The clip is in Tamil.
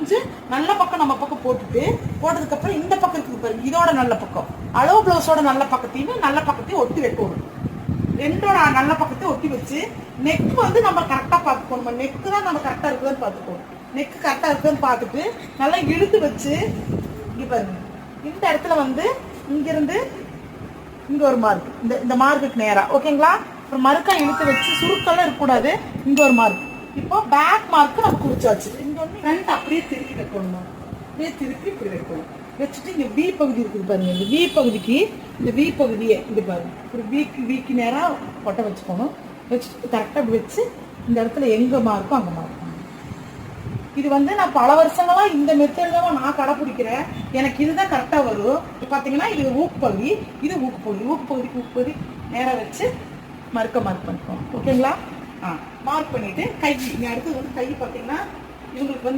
புரிஞ்சு நல்ல பக்கம் நம்ம பக்கம் போட்டதுக்கப்புறம் இந்த பக்கம் இருக்குது பாருங்க, இதோட நல்ல பக்கம் அளவு பிளவுஸோட நல்ல பக்கத்தையும் நல்ல பக்கத்தையும் ஒட்டி வைக்கணும். ரெண்டோட நல்ல பக்கத்தை ஒட்டி வச்சு நெக் வந்து நம்ம கரெக்டாக பார்த்துக்கணும். நெக்கு தான் நம்ம கரெக்டாக இருக்குதுன்னு பார்த்துக்கணும். நெக்கு கரெக்டாக இருக்குதுன்னு பார்த்துட்டு நல்லா இழுத்து வச்சு இங்கே பாருங்க, இந்த இடத்துல வந்து இங்கிருந்து இங்கே ஒரு மார்க், இந்த மார்க்குக்கு நேராக ஓகேங்களா. ஒரு மறுக்கா இழுத்து வச்சு சுருக்கெல்லாம் இருக்கக்கூடாது. இங்கே ஒரு மார்க். இப்போ பேக் மார்க்கு நம்ம குறிச்சாச்சு. இங்கே வந்து ஃப்ரண்ட் அப்படியே திருப்பி வைக்கணும். அப்படியே திருப்பி இப்படி வைக்கணும். வச்சுட்டு இங்கே வி பகுதி இருக்குது பாருங்க, இந்த வி பகுதிக்கு இந்த வி பகுதியை இது பாருங்க ஒரு வீக்கு நேராக கொட்டை வச்சுக்கணும். வச்சுட்டு கரெக்டாக இப்படி வச்சு இந்த இடத்துல எங்கே மார்க்கோ அங்கே மார்க். இது வந்து நான் பல வருஷங்களாக இந்த மெத்தட் தான் நான் கடைப்பிடிக்கிறேன். எனக்கு இதுதான் கரெக்டாக வரும். இப்போ பார்த்தீங்கன்னா இது ஊக்கு பகுதி, இது ஊக்கு பகுதி நேராக வச்சு மார்க் பண்ணிக்கோம். ஓகேங்களா? மார்க் பண்ணிவிட்டு கை இங்கே அடுத்தது வந்து கை பார்த்தீங்கன்னா இவங்களுக்கு வந்து